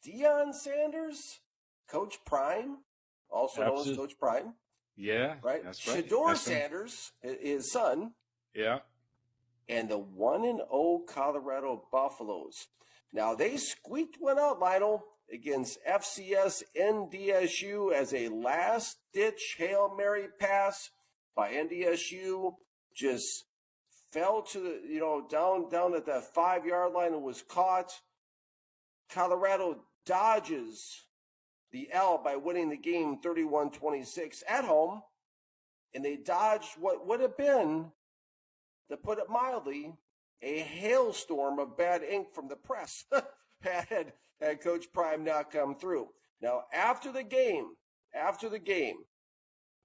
Deion Sanders, Coach Prime, also known as Coach Prime. Yeah, right. That's right. Shedeur Sanders, his son. Yeah. And the 1-0 Colorado Buffaloes. Now, they squeaked one out, Lionel, against FCS NDSU as a last-ditch Hail Mary pass by NDSU. Just fell to the, down at the 5-yard line and was caught. Colorado dodges the L by winning the game 31-26 at home. And they dodged what would have been, to put it mildly, a hailstorm of bad ink from the press had Coach Prime not come through. Now, after the game,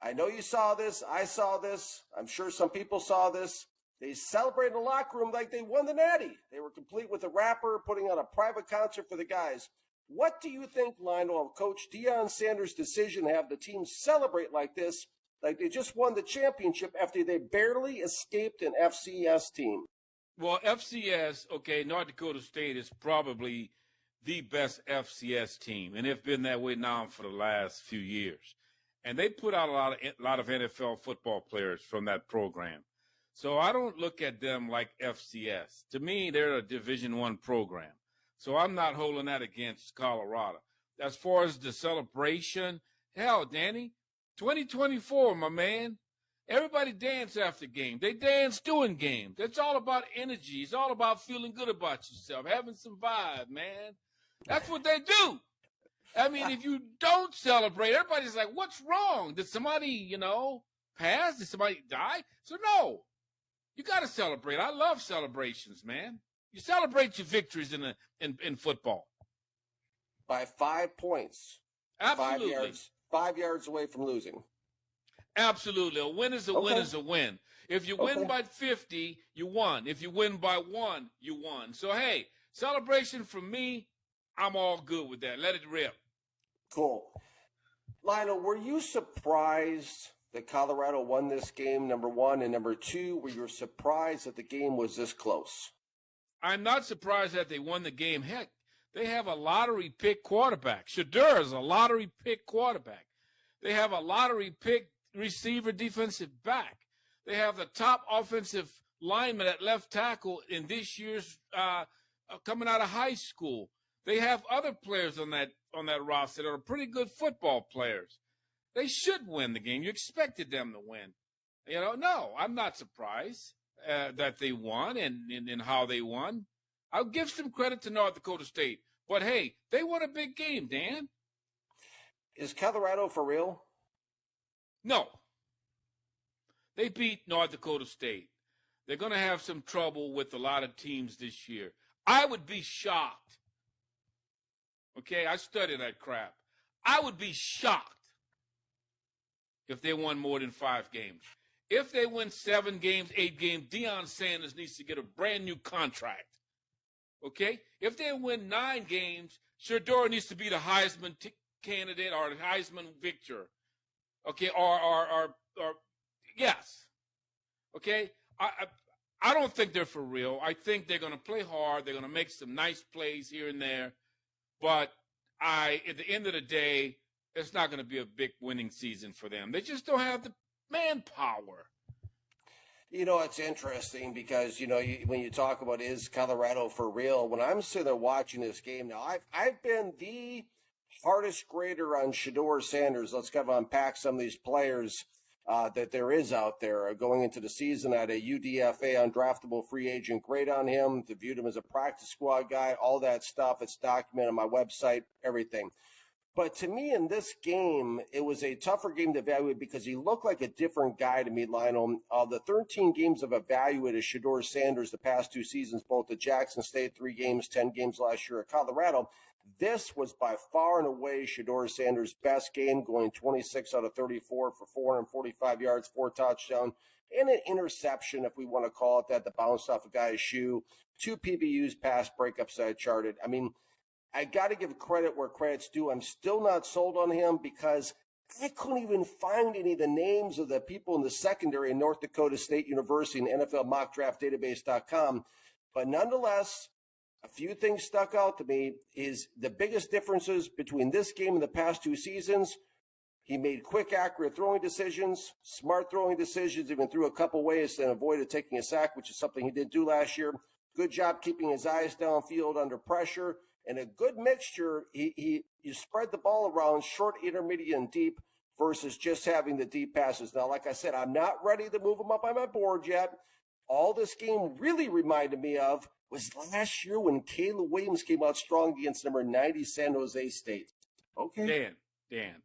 I know you saw this. I saw this. I'm sure some people saw this. They celebrated in the locker room like they won the Natty. They were complete with a rapper, putting on a private concert for the guys. What do you think, Lionel, of Coach Deion Sanders' decision to have the team celebrate like this, like they just won the championship after they barely escaped an FCS team? Well, FCS, North Dakota State is probably the best FCS team, and it's been that way now for the last few years. And they put out a lot of NFL football players from that program. So I don't look at them like FCS. To me, they're a Division I program. So I'm not holding that against Colorado. As far as the celebration, hell, Danny, 2024, my man. Everybody dance after game. They dance doing games. It's all about energy. It's all about feeling good about yourself, having some vibe, man. That's what they do. I mean, if you don't celebrate, everybody's like, what's wrong? Did somebody, pass? Did somebody die? So, no. You got to celebrate. I love celebrations, man. You celebrate your victories in football. By 5 points. Absolutely. 5 yards away from losing. Absolutely. A win is a win is a win. If you win by 50, you won. If you win by 1, you won. So, hey, celebration from me, I'm all good with that. Let it rip. Cool. Lionel, were you surprised that Colorado won this game, number one? And number two, were you surprised that the game was this close? I'm not surprised that they won the game. Heck, they have a lottery pick quarterback. Shedeur is a lottery pick quarterback. They have a lottery pick receiver defensive back. They have the top offensive lineman at left tackle in this year's coming out of high school. They have other players on that roster that are pretty good football players. They should win the game. You expected them to win. No, I'm not surprised that they won and how they won. I'll give some credit to North Dakota State. But, hey, they won a big game, Dan. Is Colorado for real? No. They beat North Dakota State. They're going to have some trouble with a lot of teams this year. I would be shocked. Okay, I studied that crap. I would be shocked if they won more than 5 games. If they win 7 games, 8 games, Deion Sanders needs to get a brand new contract. Okay? If they win 9 games, Shedeur needs to be the Heisman candidate or the Heisman victor. Okay? Or yes. Okay? I don't think they're for real. I think they're going to play hard. They're going to make some nice plays here and there. But at the end of the day, it's not going to be a big winning season for them. They just don't have the manpower. It's interesting because, when you talk about is Colorado for real, when I'm sitting there watching this game now, I've been the hardest grader on Shedeur Sanders. Let's kind of unpack some of these players that there is out there going into the season. I had a UDFA undraftable free agent grade on him. They viewed him as a practice squad guy, all that stuff. It's documented on my website, everything. But to me, in this game, it was a tougher game to evaluate because he looked like a different guy to me, Lionel. The 13 games I've evaluated Shedeur Sanders the past 2 seasons, both at Jackson State, 3 games, 10 games last year at Colorado. This was by far and away Shedeur Sanders' best game, going 26 out of 34 for 445 yards, 4 touchdowns, and an interception, if we want to call it that, that bounced off a guy's shoe. 2 PBUs pass breakups that I charted. I mean, I got to give credit where credit's due. I'm still not sold on him because I couldn't even find any of the names of the people in the secondary in North Dakota State University and NFL Mock Draft Database.com. But nonetheless, A few things stuck out to me is the biggest differences between this game and the past 2 seasons. He made quick, accurate throwing decisions, smart throwing decisions, even threw a couple ways and avoided taking a sack, which is something he didn't do last year. Good job keeping his eyes downfield under pressure, and a good mixture. You spread the ball around short, intermediate, and deep versus just having the deep passes. Now, like I said, I'm not ready to move him up on my board yet. All this game really reminded me of was last year when Caleb Williams came out strong against number 90 San Jose State. Okay. Dan.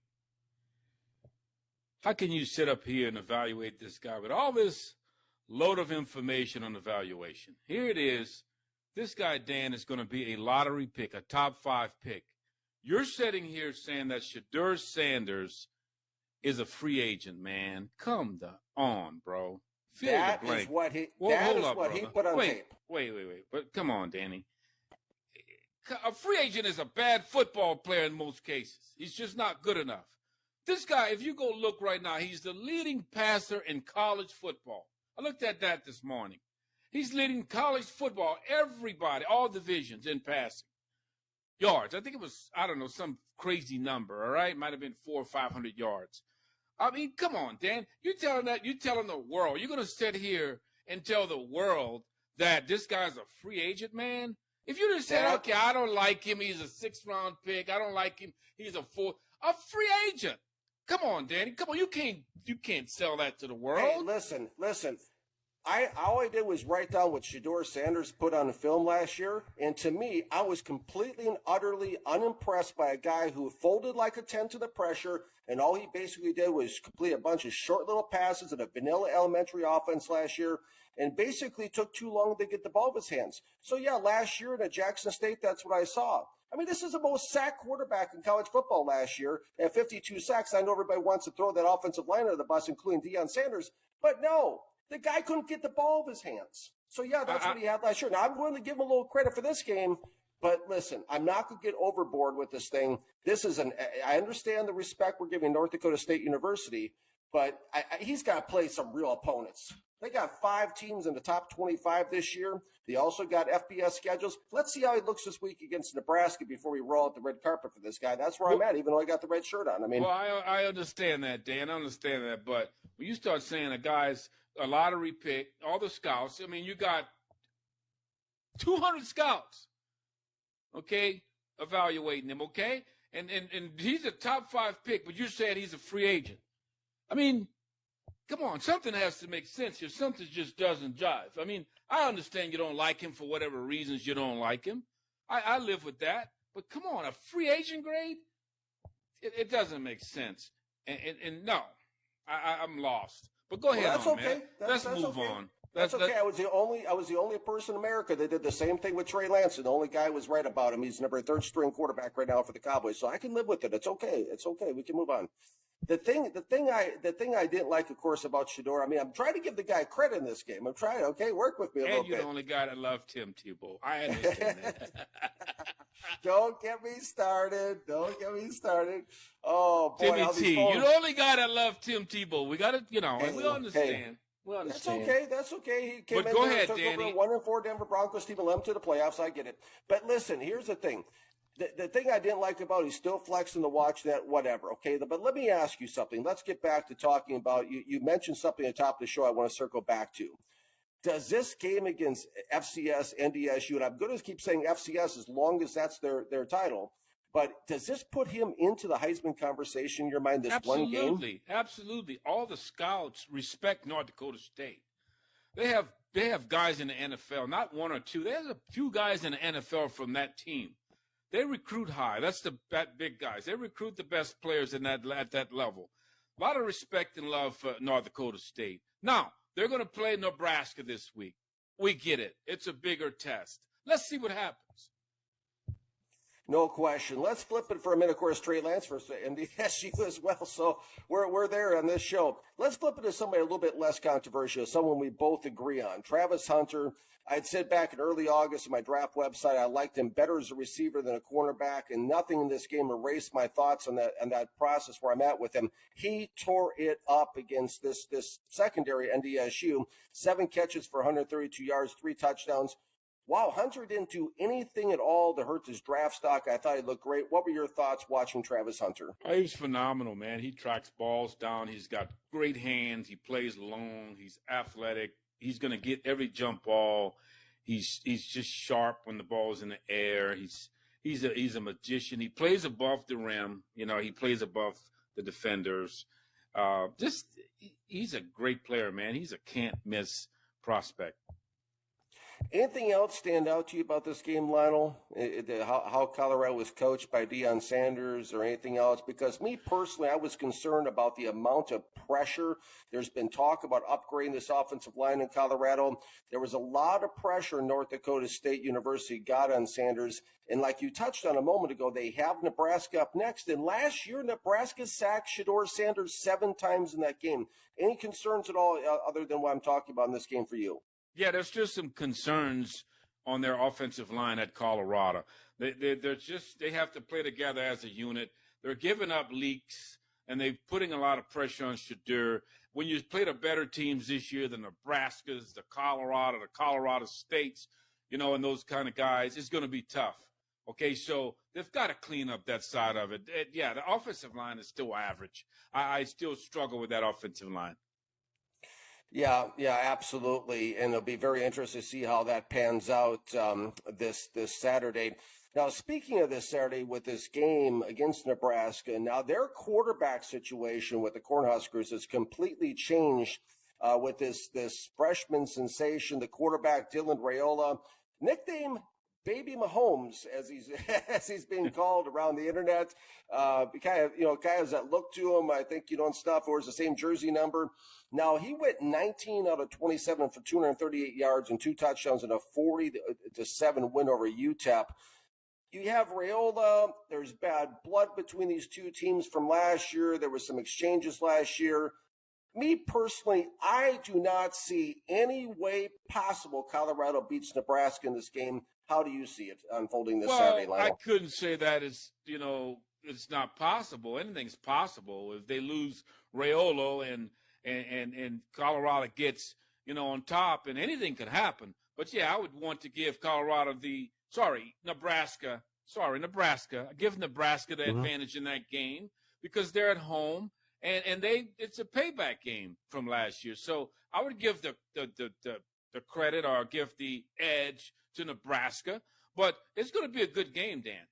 How can you sit up here and evaluate this guy with all this load of information on evaluation? Here it is. This guy, Dan, is going to be a lottery pick, a top 5 pick. You're sitting here saying that Shedeur Sanders is a free agent, man. Come on, bro. That is what he put on tape. Wait. But come on, Danny. A free agent is a bad football player in most cases. He's just not good enough. This guy, if you go look right now, he's the leading passer in college football. I looked at that this morning. He's leading college football, everybody, all divisions in passing. Yards. I think it was, some crazy number, all right? Might have been 400 or 500 yards. I mean, come on, Dan. You're telling the world. You're going to sit here and tell the world that this guy's a free agent, man? If you just said, okay, I don't like him, he's a 6th-round pick, I don't like him, he's a free agent. Come on, Danny. Come on, you can't sell that to the world. Hey, listen. All I did was write down what Shedeur Sanders put on the film last year, and to me, I was completely and utterly unimpressed by a guy who folded like a 10 to the pressure, and all he basically did was complete a bunch of short little passes in a vanilla elementary offense last year, and basically took too long to get the ball in his hands. So, yeah, last year at Jackson State, that's what I saw. I mean, this is the most sacked quarterback in college football last year. At 52 sacks, I know everybody wants to throw that offensive line under the bus, including Deion Sanders, but no. The guy couldn't get the ball in his hands. So, yeah, that's what he had last year. Now, I'm willing to give him a little credit for this game, but listen, I'm not going to get overboard with this thing. I understand the respect we're giving North Dakota State University, but he's got to play some real opponents. They got 5 teams in the top 25 this year. They also got FBS schedules. Let's see how he looks this week against Nebraska before we roll out the red carpet for this guy. That's where I'm at, even though I got the red shirt on. I understand that, Dan. I understand that. But when you start saying a guy's a lottery pick, all the scouts, you got 200 scouts, okay, evaluating him, okay? And he's a top 5 pick, but you said he's a free agent. Come on, something has to make sense here. Something just doesn't jive. I understand you don't like him for whatever reasons you don't like him. I live with that. But come on, a free agent grade? It doesn't make sense. And no, I'm lost. But go ahead, that's okay. Man. Let's move on. That's okay. I was the only person in America that did the same thing with Trey Lance. The only guy was right about him. He's number 3rd string quarterback right now for the Cowboys. So I can live with it. It's okay. We can move on. The thing I didn't like, of course, about Shedeur. I'm trying to give the guy credit in this game. I'm trying. Okay, work with me a little bit. And you're the only guy that loved Tim Tebow. I understand that. Don't get me started. Oh boy, Timmy T. You're the only guy that loved Tim Tebow. We got to, we understand. We understand. That's okay. He came but in go there ahead, and took Danny. over a 1-4 Denver Broncos team and led them to the playoffs. I get it. But listen, here's the thing. The thing I didn't like about it, he's still flexing to watch that, whatever, okay? But let me ask you something. Let's get back to talking about, you mentioned something at the top of the show I want to circle back to. Does this game against FCS, NDSU, and I'm going to keep saying FCS as long as that's their title, but does this put him into the Heisman conversation in your mind, this one game? Absolutely. All the scouts respect North Dakota State. They have guys in the NFL, not one or two. There's a few guys in the NFL from that team. They recruit high. That's that big guys. They recruit the best players at that level. A lot of respect and love for North Dakota State. Now, they're going to play Nebraska this week. We get it. It's a bigger test. Let's see what happens. No question. Let's flip it for a minute. Of course, Trey Lance for NDSU as well. So we're there on this show. Let's flip it to somebody a little bit less controversial, someone we both agree on. Travis Hunter. I'd said back in early August on my draft website, I liked him better as a receiver than a cornerback, and nothing in this game erased my thoughts on that process where I'm at with him. He tore it up against this secondary NDSU. 7 catches for 132 yards, 3 touchdowns. wow, Hunter didn't do anything at all to hurt his draft stock. I thought he looked great. What were your thoughts watching Travis Hunter? Oh, he's phenomenal, man. He tracks balls down. He's got great hands. He plays long. He's athletic. He's going to get every jump ball. He's just sharp when the ball's in the air. He's a magician. He plays above the rim. You know, he plays above the defenders. He's a great player, man. He's a can't miss prospect. Anything else stand out to you about this game, Lionel? How Colorado was coached by Deion Sanders or anything else? Because me personally, I was concerned about the amount of pressure. There's been talk about upgrading this offensive line in Colorado. There was a lot of pressure North Dakota State University got on Sanders. And like you touched on a moment ago, they have Nebraska up next. And last year, Nebraska sacked Shedeur Sanders 7 times in that game. Any concerns at all other than what I'm talking about in this game for you? Yeah, there's just some concerns on their offensive line at Colorado. They have to play together as a unit. They're giving up leaks, and they're putting a lot of pressure on Shedeur. When you play the better teams this year, the Nebraskas, the Colorado States, you know, and those kind of guys, it's going to be tough. Okay, so they've got to clean up that side of it. Yeah, the offensive line is still average. I still struggle with that offensive line. Yeah, absolutely, and it'll be very interesting to see how that pans out this Saturday. Now, speaking of this Saturday with this game against Nebraska, now their quarterback situation with the Cornhuskers has completely changed with this freshman sensation, the quarterback Dylan Raiola, nicknamed Baby Mahomes, as he's being called around the internet. Guys that look to him, I think, and stuff, or it's the same jersey number. Now, he went 19 out of 27 for 238 yards and 2 touchdowns in a 40-7 win over UTEP. You have Raiola. There's bad blood between these two teams from last year. There was some exchanges last year. Me personally, I do not see any way possible Colorado beats Nebraska in this game. How do you see it unfolding this Saturday, Lionel? I couldn't say that it's not possible. Anything's possible. If they lose Raiola and Colorado gets, on top, and anything could happen. But, yeah, I would want to give Nebraska. Give Nebraska the advantage in that game because they're at home, and it's a payback game from last year. So I would give the credit or give the edge to Nebraska, but it's going to be a good game, Dan.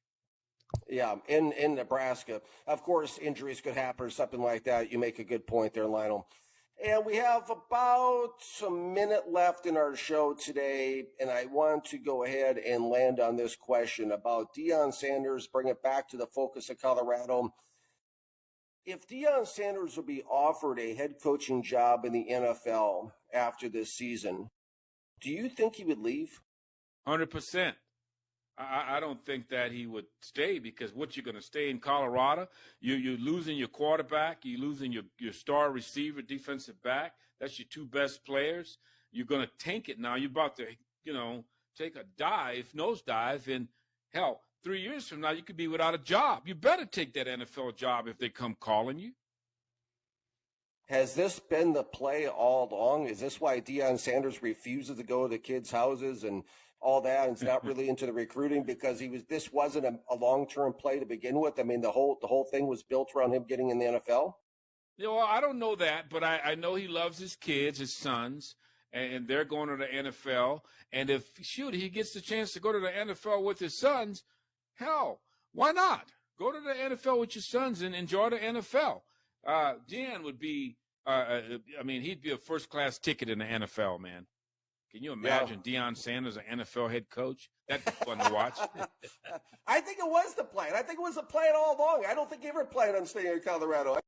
Yeah, in Nebraska. Of course, injuries could happen or something like that. You make a good point there, Lionel. And we have about a minute left in our show today, and I want to go ahead and land on this question about Deion Sanders, bring it back to the focus of Colorado. If Deion Sanders would be offered a head coaching job in the NFL after this season, do you think he would leave? 100%. I don't think that he would stay because what you're going to stay in Colorado, you're losing your quarterback, you're losing your star receiver, defensive back. That's your 2 best players. You're going to tank it now. You're about to, take a nosedive, and hell, 3 years from now you could be without a job. You better take that NFL job if they come calling you. Has this been the play all along? Is this why Deion Sanders refuses to go to the kids' houses and all that, and is not really into the recruiting because this wasn't a long-term play to begin with? I mean, the whole thing was built around him getting in the NFL? I don't know that, but I know he loves his kids, his sons, and they're going to the NFL. And if, he gets the chance to go to the NFL with his sons, hell, why not? Go to the NFL with your sons and enjoy the NFL. Deion would be, he'd be a first-class ticket in the NFL, man. Can you imagine Deion Sanders, an NFL head coach? That'd be fun to watch. I think it was the plan. I think it was the plan all along. I don't think he ever planned on staying in Colorado.